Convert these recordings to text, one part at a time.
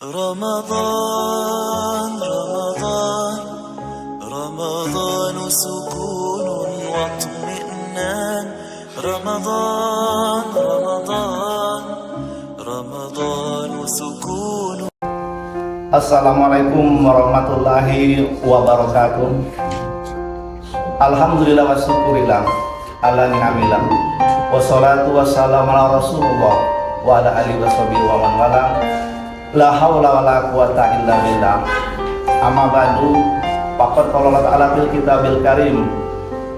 رمضان رمضان رمضان سكون واطمئنان رمضان رمضان رمضان سكون. Assalamualaikum warahmatullahi wabarakatuh. Alhamdulillah wa syukurillah ala ni'amillah. Wassalatu wassalamu ala Rasulullah wa ala alihi washabihi wa man wala. La haula wala quwata illa billah. Amma ba'du. Faqad qala Allah ta'ala fil kitabil karim,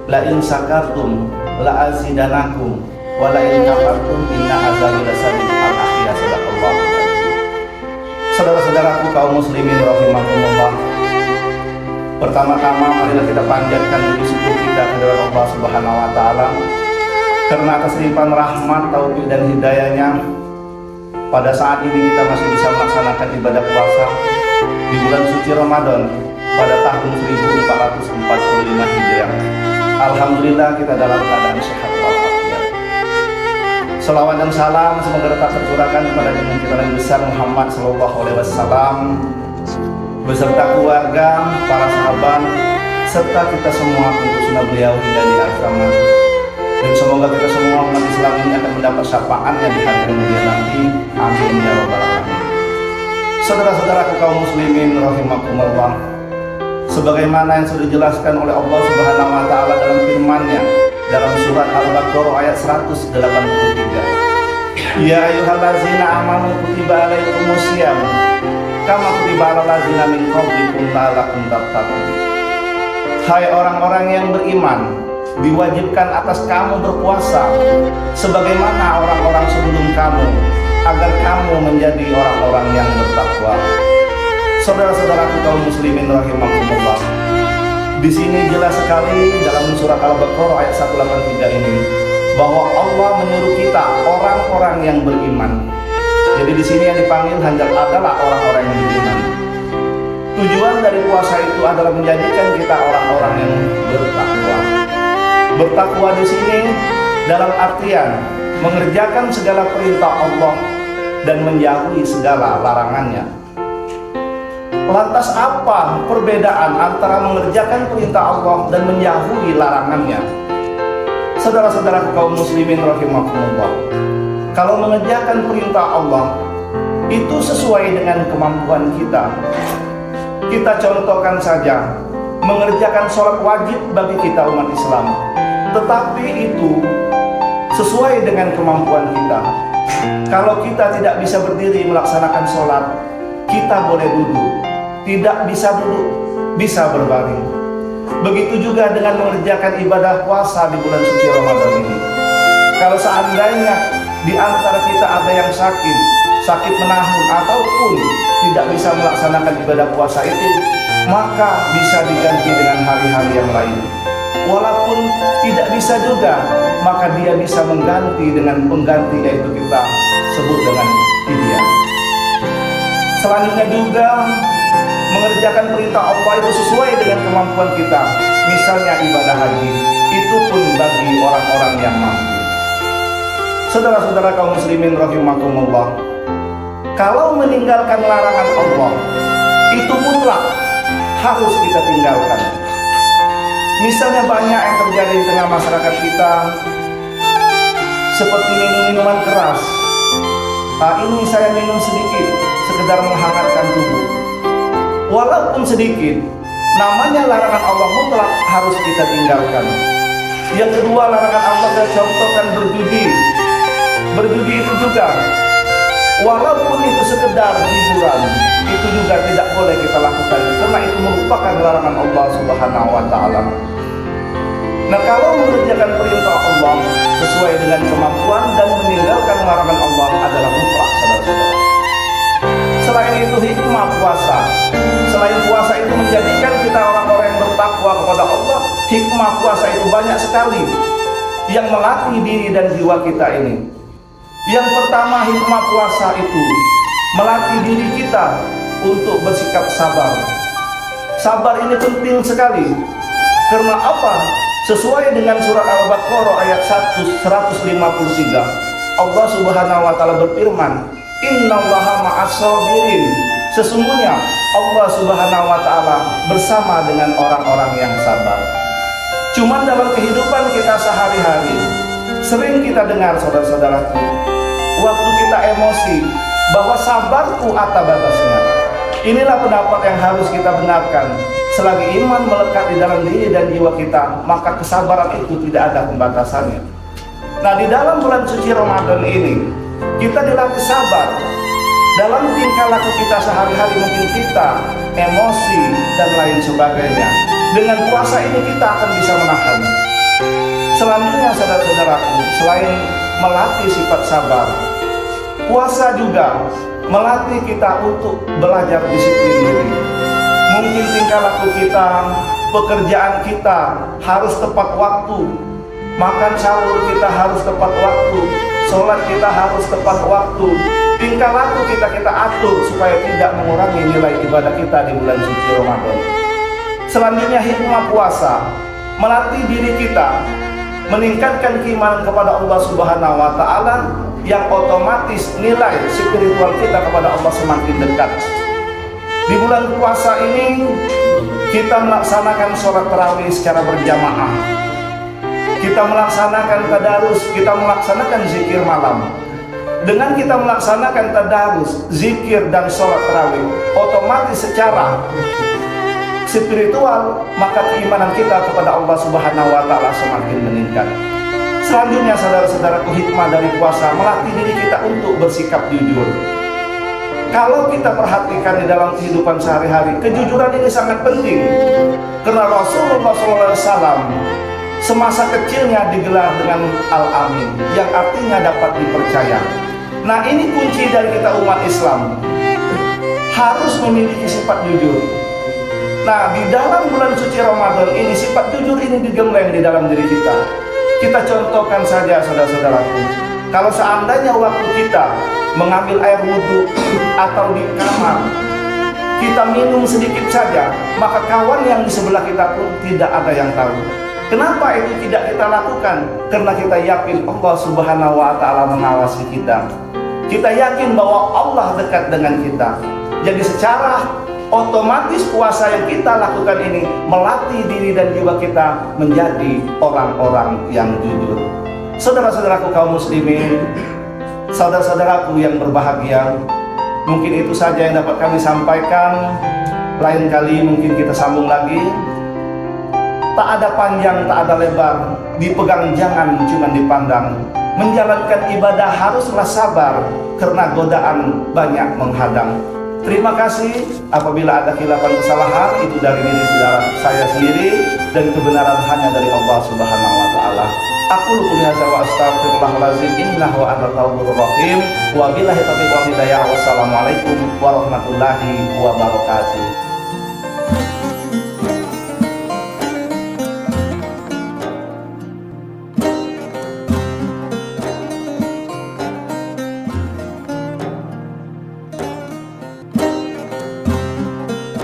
la in syakartum la azidanakum wa la in kafartum inna azabi lasadid. Al-Ahya sadaqallah. Saudara-saudaraku kaum muslimin rahimakumullah, pertama-tama marilah kita panjatkan puji syukur kita kepada Allah Subhanahu wa taala karena atas limpahan rahmat, taufik dan hidayahnya pada saat ini kita masih bisa melaksanakan ibadah puasa di bulan suci Ramadan pada tahun 1445 Hijriah. Alhamdulillah kita dalam keadaan sehat walafiat. Selawat dan salam semoga tetap tercurahkan kepada junjungan kita Nabi besar Muhammad sallallahu alaihi wasallam beserta keluarga, para sahabat serta kita semua untuk sunnah beliau hingga di akhir zaman. Dan semoga kita semua umat Islam ini akan mendapat syafaatnya di hari kemudian nanti. Amin ya rabbal alamin. Saudara-saudaraku kaum muslimin rahimakumullah, sebagaimana yang sudah dijelaskan oleh Allah Subhanahu wa taala dalam firman-Nya dalam surat Al-Baqarah ayat 183. Ya ayyuhallazina amanu kutiba alaikumusiyam kama kutiba alal ladzina min qablikum la'allakum tattaqun. Hai orang-orang yang beriman, diwajibkan atas kamu berpuasa sebagaimana orang-orang sebelum kamu, agar kamu menjadi orang-orang yang bertakwa. Saudara-saudaraku kaum muslimin rahimakumullah, di sini jelas sekali dalam surat Al-Baqarah ayat 183 ini bahwa Allah menyuruh kita orang-orang yang beriman. Jadi di sini yang dipanggil adalah orang-orang yang beriman. Tujuan dari puasa itu adalah menjadikan kita orang-orang yang bertakwa. Bertakwa di sini dalam artian mengerjakan segala perintah Allah dan menjauhi segala larangannya. Lantas apa perbedaan antara mengerjakan perintah Allah dan menjauhi larangannya? Saudara-saudara kaum muslimin rahimakumullah, kalau mengerjakan perintah Allah itu sesuai dengan kemampuan kita. Kita contohkan saja, mengerjakan sholat wajib bagi kita umat Islam, tetapi itu sesuai dengan kemampuan kita. Kalau kita tidak bisa berdiri melaksanakan sholat, kita boleh duduk. Tidak bisa duduk, bisa berbaring. Begitu juga dengan mengerjakan ibadah puasa di bulan suci Ramadan ini. Kalau seandainya di antara kita ada yang sakit menahun ataupun tidak bisa melaksanakan ibadah puasa itu, maka bisa diganti dengan hari-hari yang lain. Walaupun tidak bisa juga, maka dia bisa mengganti dengan pengganti, yaitu kita sebut dengan fidyah. Selanjutnya juga mengerjakan perintah Allah itu sesuai dengan kemampuan kita. Misalnya ibadah haji, itu pun bagi orang-orang yang mampu. Saudara-saudara kaum muslimin rahimakumullah, kalau meninggalkan larangan Allah itu mutlak harus kita tinggalkan. Misalnya banyak yang terjadi di tengah masyarakat kita, seperti minum minuman keras. Ini saya minum sedikit, sekedar menghangatkan tubuh. Walaupun sedikit, namanya larangan Allah mutlak harus kita tinggalkan. Yang kedua, larangan Allah saya contohkan berjudi. Berjudi itu juga, walaupun itu sekedar hiburan, itu juga tidak boleh kita lakukan, karena itu merupakan larangan Allah Subhanahu wa taala. Nah, kalau mengerjakan perintah Allah sesuai dengan kemampuan dan meninggalkan larangan Allah adalah mutlak, saudara-saudara. Selain itu hikmah puasa, selain puasa itu menjadikan kita orang-orang yang bertakwa kepada Allah, hikmah puasa itu banyak sekali yang melatih diri dan jiwa kita ini. Yang pertama, hikmah puasa itu melatih diri kita untuk bersikap sabar. Sabar ini penting sekali. Karena apa? Sesuai dengan surat Al-Baqarah ayat 153, Allah Subhanahu wa taala berfirman, "Innallaha ma'as sabirin." Sesungguhnya Allah Subhanahu wa Ta'ala bersama dengan orang-orang yang sabar. Cuman dalam kehidupan kita sehari-hari, sering kita dengar saudara-saudaraku, waktu kita emosi, bahwa sabarku ada batasnya. Inilah pendapat yang harus kita benarkan. Selagi iman melekat di dalam diri dan jiwa kita, maka kesabaran itu tidak ada pembatasannya. Nah, di dalam bulan suci Ramadan ini, kita dilatih sabar. Dalam tingkah laku kita sehari-hari, mungkin kita emosi dan lain sebagainya. Dengan puasa ini kita akan bisa menahan. Selanjutnya saudara-saudaraku, selain melatih sifat sabar, puasa juga melatih kita untuk belajar disiplin diri. Mungkin tingkah laku kita, pekerjaan kita harus tepat waktu, makan sahur kita harus tepat waktu, sholat kita harus tepat waktu. Tingkah laku kita atur supaya tidak mengurangi nilai ibadah kita di bulan suci Ramadan. Selanjutnya hikmah puasa melatih diri kita meningkatkan keimanan kepada Allah Subhanahu wa Ta'ala, yang otomatis nilai spiritual kita kepada Allah semakin dekat. Di bulan puasa ini kita melaksanakan sholat tarawih secara berjamaah, kita melaksanakan tadarus, kita melaksanakan zikir malam. Dengan kita melaksanakan tadarus, zikir dan sholat tarawih, otomatis secara spiritual maka keimanan kita kepada Allah Subhanahu wa Ta'ala semakin meningkat. Selanjutnya saudara-saudaraku, hikmah dari puasa melatih diri kita untuk bersikap jujur. Kalau kita perhatikan di dalam kehidupan sehari-hari, kejujuran ini sangat penting. Karena Rasulullah SAW semasa kecilnya digelar dengan Al-Amin, yang artinya dapat dipercaya. Nah, ini kunci dari kita umat Islam, harus memiliki sifat jujur. Nah, di dalam bulan suci Ramadan ini, sifat jujur ini digembleng di dalam diri kita. Kita contohkan saja saudara-saudaraku, kalau seandainya waktu kita mengambil air wudhu atau di kamar, kita minum sedikit saja, maka kawan yang di sebelah kita pun tidak ada yang tahu. Kenapa itu tidak kita lakukan? Karena kita yakin Allah Subhanahu wa Ta'ala mengawasi kita. Kita yakin bahwa Allah dekat dengan kita. Jadi secara otomatis puasa yang kita lakukan ini melatih diri dan jiwa kita menjadi orang-orang yang jujur. Saudara-saudaraku kaum muslimin, saudara-saudaraku yang berbahagia, mungkin itu saja yang dapat kami sampaikan. Lain kali mungkin kita sambung lagi. Tak ada panjang, tak ada lebar, dipegang jangan cuma dipandang. Menjalankan ibadah haruslah sabar, karena godaan banyak menghadang. Terima kasih. Apabila ada khilafan kesalahan, itu dari diri saya sendiri, dan kebenaran hanya dari Allah Subhanahu wa Ta'ala. Aku qouli hadza wa astaghfirullahalazim, innahu antat tawwabur rahim. Wa billahi taufiq wal hidayah. Wassalamualaikum warahmatullahi wabarakatuh.